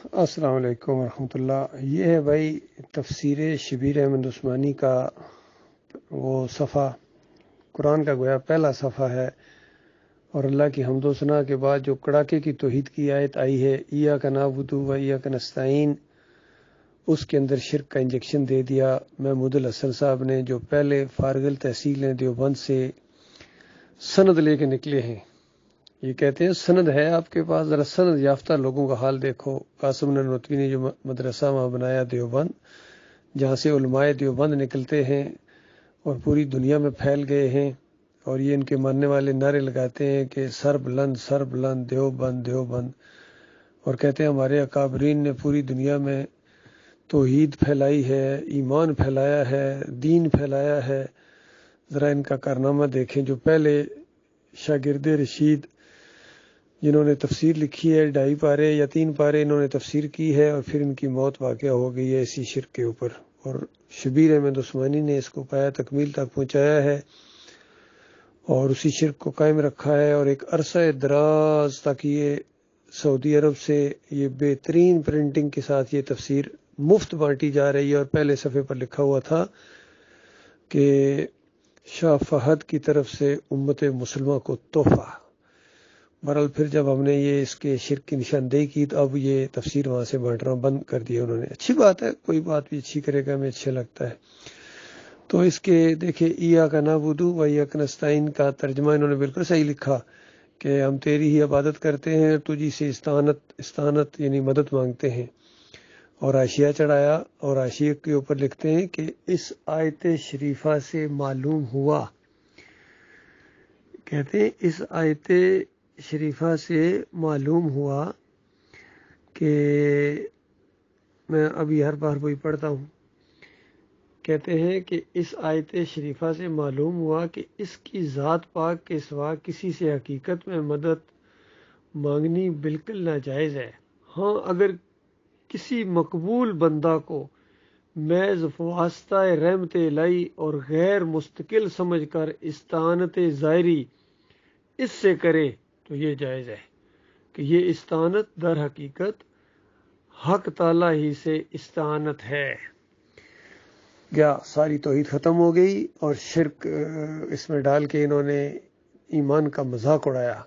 السلام علیکم ورحمۃ اللہ۔ یہ ہے بھائی تفسیر شبیر احمد عثمانی کا وہ صفحہ، قرآن کا گویا پہلا صفحہ ہے، اور اللہ کی حمد و ثنا کے بعد جو کڑاکے کی توحید کی آیت آئی ہے ایاک نعبد و ایاک نستعین، اس کے اندر شرک کا انجیکشن دے دیا محمود الحسن صاحب نے، جو پہلے فارغ التحصیل ہیں دیوبند سے، سند لے کے نکلے ہیں۔ یہ کہتے ہیں سند ہے آپ کے پاس، ذرا سند یافتہ لوگوں کا حال دیکھو۔ قاسم نانوتوی نے جو مدرسہ وہاں بنایا دیوبند، جہاں سے علماء دیوبند نکلتے ہیں اور پوری دنیا میں پھیل گئے ہیں، اور یہ ان کے ماننے والے نعرے لگاتے ہیں کہ سر بلند دیوبند دیوبند، اور کہتے ہیں ہمارے اکابرین نے پوری دنیا میں توحید پھیلائی ہے، ایمان پھیلایا ہے، دین پھیلایا ہے۔ ذرا ان کا کارنامہ دیکھیں۔ جو پہلے شاگرد رشید جنہوں نے تفسیر لکھی ہے 2.5 پارے یا 3 پارے انہوں نے تفسیر کی ہے، اور پھر ان کی موت واقع ہو گئی ہے اسی شرک کے اوپر، اور شبیر احمد عثمانی نے اس کو پایا تکمیل تک پہنچایا ہے اور اسی شرک کو قائم رکھا ہے، اور ایک عرصہ دراز تک یہ سعودی عرب سے یہ بہترین پرنٹنگ کے ساتھ یہ تفسیر مفت بانٹی جا رہی ہے، اور پہلے صفحے پر لکھا ہوا تھا کہ شاہ فہد کی طرف سے امت مسلمہ کو تحفہ۔ بہرحال پھر جب ہم نے یہ اس کے شرک کی نشاندہی کی تو اب یہ تفسیر وہاں سے بانٹنا بند کر دیا انہوں نے۔ اچھی بات ہے، کوئی بات بھی اچھی کرے گا، ہمیں اچھا لگتا ہے۔ تو اس کے دیکھیں ایاک نعبد و ایاک نستعین کا ترجمہ انہوں نے بالکل صحیح لکھا کہ ہم تیری ہی عبادت کرتے ہیں، تجھی سے استعانت یعنی مدد مانگتے ہیں، اور حاشیہ چڑھایا، اور حاشیے کے اوپر لکھتے ہیں کہ اس آیت شریفہ سے معلوم ہوا، کہتے ہیں اس آیت شریفہ سے معلوم ہوا کہ میں ابھی ہر بار وہی پڑھتا ہوں، کہتے ہیں کہ اس آیت شریفہ سے معلوم ہوا کہ اس کی ذات پاک کے سوا کسی سے حقیقت میں مدد مانگنی بالکل ناجائز ہے۔ ہاں، اگر کسی مقبول بندہ کو محض واسطہ رحمت الہی اور غیر مستقل سمجھ کر استعانت ظاہری اس سے کرے تو یہ جائز ہے کہ یہ استعانت در حقیقت حق تعالیٰ ہی سے استعانت ہے۔ گیا ساری توحید ختم ہو گئی، اور شرک اس میں ڈال کے انہوں نے ایمان کا مذاق اڑایا۔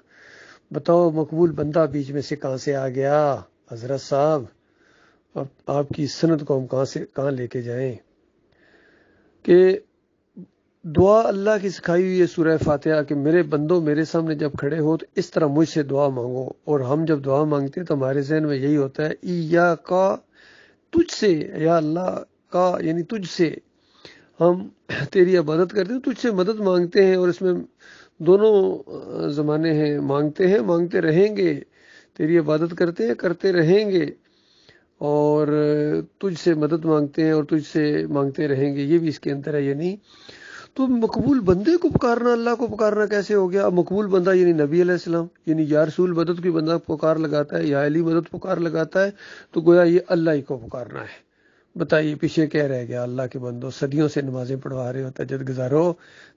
بتاؤ مقبول بندہ بیچ میں سے کہاں سے آ گیا حضرت صاحب؟ اب آپ کی سند کو ہم کہاں لے کے جائیں؟ کہ دعا اللہ کی سکھائی ہوئی ہے سورہ فاتحہ کہ میرے بندوں میرے سامنے جب کھڑے ہو تو اس طرح مجھ سے دعا مانگو، اور ہم جب دعا مانگتے ہیں تو ہمارے ذہن میں یہی ہوتا ہے ایاکا تجھ سے، یا اللہ کا یعنی تجھ سے ہم تیری عبادت کرتے ہیں، تجھ سے مدد مانگتے ہیں، اور اس میں دونوں زمانے ہیں، مانگتے رہیں گے، تیری عبادت کرتے ہیں، کرتے رہیں گے، اور تجھ سے مدد مانگتے ہیں اور تجھ سے مانگتے رہیں گے، یہ بھی اس کے اندر ہے۔ یعنی تو مقبول بندے کو پکارنا، اللہ کو پکارنا کیسے ہو گیا؟ مقبول بندہ یعنی نبی علیہ السلام، یعنی یا رسول مدد کی بندہ پکار لگاتا ہے، یا علی مدد پکار لگاتا ہے، تو گویا یہ اللہ ہی کو پکارنا ہے۔ بتائیے پیچھے کیا رہ گیا؟ اللہ کے بندوں صدیوں سے نمازیں پڑھوا رہے ہو، تہجد گزارو،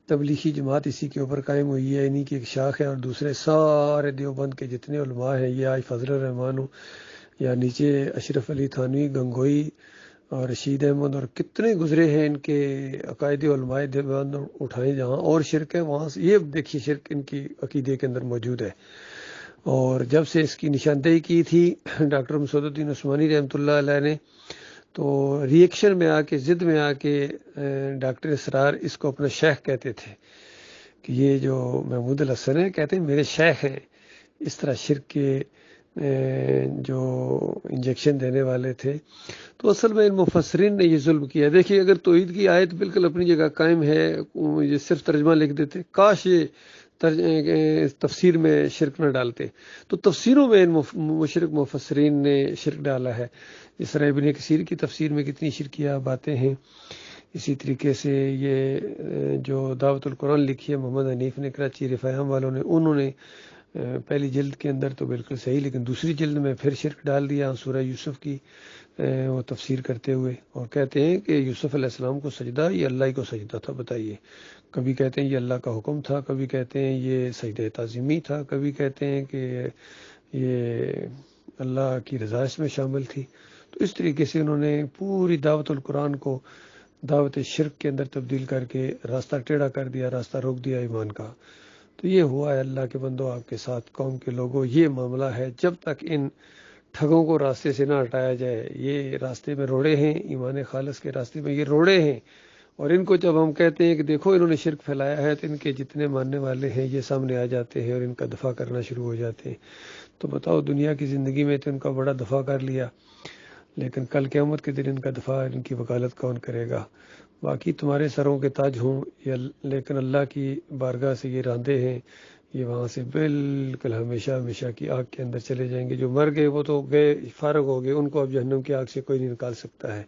تبلیغی جماعت اسی کے اوپر قائم ہوئی ہے، انہی کی ایک شاخ ہے، اور دوسرے سارے دیوبند کے جتنے علماء ہیں، یہ آج فضل الرحمان ہو یا نیچے اشرف علی تھانوی، گنگوئی اور رشید احمد، اور کتنے گزرے ہیں ان کے عقائد علماء دیوبند اٹھائیں، جہاں اور شرک ہے وہاں سے یہ دیکھیے شرک ان کی عقیدے کے اندر موجود ہے۔ اور جب سے اس کی نشاندہی کی تھی ڈاکٹر مسعود الدین عثمانی رحمۃ اللہ علیہ نے، تو ری ایکشن میں آ کے، ضد میں آ کے ڈاکٹر اسرار اس کو اپنا شیخ کہتے تھے کہ یہ جو محمود الحسن ہے کہتے ہیں میرے شیخ ہیں، اس طرح شرک کے جو انجیکشن دینے والے تھے۔ تو اصل میں ان مفسرین نے یہ ظلم کیا۔ دیکھیے اگر توحید کی آیت بالکل اپنی جگہ قائم ہے، یہ صرف ترجمہ لکھ دیتے، کاش یہ تفسیر میں شرک نہ ڈالتے، تو تفسیروں میں ان مشرک مفسرین نے شرک ڈالا ہے۔ جس طرح ابن کثیر کی تفسیر میں کتنی شرکیہ باتیں ہیں، اسی طریقے سے یہ جو دعوت القرآن لکھی ہے محمد حنیف نے کراچی رفاہم والوں نے، انہوں نے پہلی جلد کے اندر تو بالکل صحیح، لیکن دوسری جلد میں پھر شرک ڈال دیا سورہ یوسف کی وہ تفسیر کرتے ہوئے، اور کہتے ہیں کہ یوسف علیہ السلام کو سجدہ یہ اللہ ہی کو سجدہ تھا۔ بتائیے، کبھی کہتے ہیں یہ اللہ کا حکم تھا، کبھی کہتے ہیں یہ سجدہ تعظیمی تھا، کبھی کہتے ہیں کہ یہ اللہ کی رضا اس میں شامل تھی. تو اس طریقے سے انہوں نے پوری دعوت القرآن کو دعوت شرک کے اندر تبدیل کر کے راستہ ٹیڑھا کر دیا، راستہ روک دیا ایمان کا. تو یہ ہوا ہے اللہ کے بندو آپ کے ساتھ، قوم کے لوگوں. یہ معاملہ ہے، جب تک ان ٹھگوں کو راستے سے نہ ہٹایا جائے. یہ راستے میں روڑے ہیں، ایمان خالص کے راستے میں یہ روڑے ہیں. اور ان کو جب ہم کہتے ہیں کہ دیکھو انہوں نے شرک پھیلایا ہے، تو ان کے جتنے ماننے والے ہیں یہ سامنے آ جاتے ہیں اور ان کا دفاع کرنا شروع ہو جاتے ہیں. تو بتاؤ، دنیا کی زندگی میں تو ان کا بڑا دفاع کر لیا، لیکن کل قیامت کے دن ان کا دفاع، ان کی وکالت کون کرے گا؟ باقی تمہارے سروں کے تاج ہوں، لیکن اللہ کی بارگاہ سے یہ راندے ہیں، یہ وہاں سے بالکل ہمیشہ ہمیشہ کی آگ کے اندر چلے جائیں گے. جو مر گئے وہ تو گئے، فارغ ہو گئے، ان کو اب جہنم کی آگ سے کوئی نہیں نکال سکتا ہے.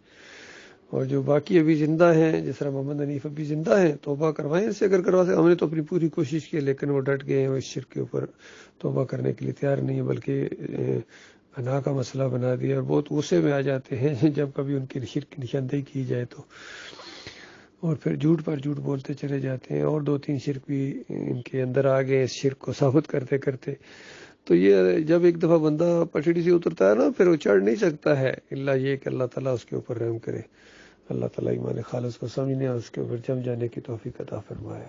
اور جو باقی ابھی زندہ ہیں، جس طرح محمد حنیف ابھی زندہ ہیں، توبہ کروائیں ان سے اگر کروا سکتے. ہم نے تو اپنی پوری کوشش کی، لیکن وہ ڈٹ گئے ہیں، وہ اس شرک کے اوپر توبہ کرنے کے لیے تیار نہیں ہے، بلکہ انا کا مسئلہ بنا دیا. اور بہت غصے میں آ جاتے ہیں جب کبھی ان کی شرک کی نشاندہی کی جائے تو، اور پھر جھوٹ پر جھوٹ بولتے چلے جاتے ہیں. اور 2-3 شرک بھی ان کے اندر آ گئے اس شرک کو ثابت کرتے کرتے. تو یہ جب ایک دفعہ بندہ پٹڑی سے اترتا ہے نا، پھر وہ چڑھ نہیں سکتا ہے، الا یہ کہ اللہ تعالیٰ اس کے اوپر رحم کرے. اللہ تعالیٰ ایمان خالص کو سمجھنے اور اس کے اوپر جم جانے کی توفیق عطا فرمائے.